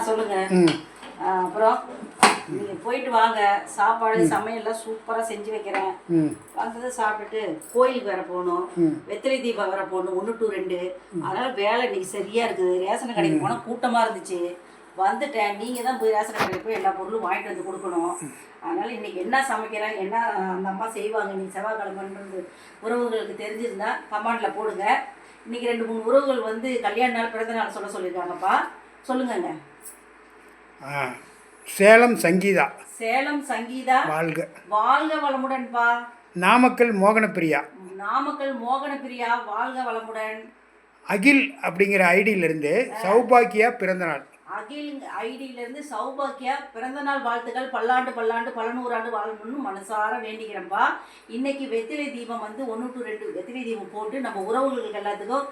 சொல்லுங்க. அப்புறம் நீங்கள் போயிட்டு வாங்க. சாப்பாடு சமையல்லாம் சூப்பராக செஞ்சு வைக்கிறேன். வந்ததை சாப்பிட்டுட்டு கோயிலுக்கு வேற போகணும். வெத்தலை தீபம் வேற போகணும் 1 to 2. அதனால் வேலை இன்னைக்கு சரியாக இருக்குது. ரேஷன் கடைக்கு போனால் கூட்டமாக இருந்துச்சு. வந்துட்டேன். நீங்கள் தான் போய் ரேஷன் கடைக்கு போய் எல்லா பொருளும் வாங்கிட்டு வந்து கொடுக்கணும். அதனால் இன்றைக்கி என்ன சமைக்கிறேன், என்ன அந்த அம்மா செய்வாங்க இன்றைக்கி செவ்வாய்க்கிழமைன்றது உறவுகளுக்கு தெரிஞ்சிருந்தா கமெண்டில் போடுங்க. இன்றைக்கி 2-3 உறவுகள் வந்து கல்யாண நாள் பிறந்த நாள் சொல்லியிருக்காங்கப்பா. சொல்லுங்கங்க. சேலம் சங்கீதா. சேலம் சங்கீதா வாழ்க வாழ்க வளமுடன்பா. நாமக்கல் மோகனப்பிரியா. நாமக்கல் மோகனப்பிரியா வாழ்க வளமுடன். அகில் அப்படிங்கிற ஐடியிலிருந்து சௌபாக்கியா பிறந்தநாள். அகில் ஐடியிலேருந்து சௌபாக்கியா பிறந்தநாள் வாழ்த்துக்கள். பல்லாண்டு பல்லாண்டு பல நூறாண்டு வாழணும்னு மனசார வேண்டிக்கிறேன்ப்பா. இன்னைக்கு வெத்திலை தீபம் வந்து 1 to 2 வெத்திலை தீபம் போட்டு நம்ம உறவுகளுக்கு எல்லாத்துக்கும்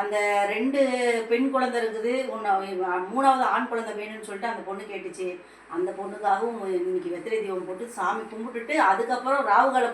அந்த 2 பெண் குழந்தை இருக்குது, 3வது ஆண் குழந்தை வேணும்னு சொல்லிட்டு அந்த பொண்ணு கேட்டுச்சு. அந்த பொண்ணுக்காகவும் இன்னைக்கு வெத்திலை தீபம் போட்டு சாமி கும்பிட்டுட்டு அதுக்கப்புறம் ராவுகால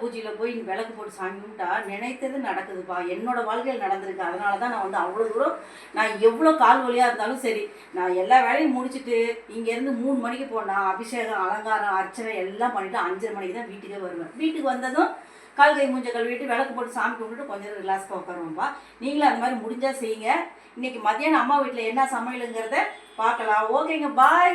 பூஜையில் போய் விளக்கு போட்டு சாமி கும்பிட்டா நினைத்தது நடக்குதுப்பா. என்னோட வாழ்க்கையில் நடந்திருக்கு. அதனால தான் நான் வந்து அவ்வளோ தூரம் நான் எவ்வளோ கால் வழியாக இருந்தாலும் சரி நான் எல்லா வேலையும் முடிச்சுட்டு இங்கேருந்து 3 மணிக்கு போனால் அபிஷேகம் அலங்காரம் அர்ச்சனை எல்லாம் பண்ணிவிட்டு 5:30 மணிக்கு தான் வீட்டுக்கே வருவேன். வீட்டுக்கு வந்ததும் கால் கை மூஞ்ச கழுவிட்டு விளக்கு போட்டு சாமி கும்பிட்டு கொஞ்சம் நேரம் ரிலாக்ஸாக உட்காருவோம்ப்பா. நீங்களும் அந்த மாதிரி முடிஞ்சால் செய்யுங்க. இன்றைக்கி மத்தியானம் அம்மா வீட்டில் என்ன சமையலுங்கிறத பார்க்கலாம். ஓகேங்க, பாய்.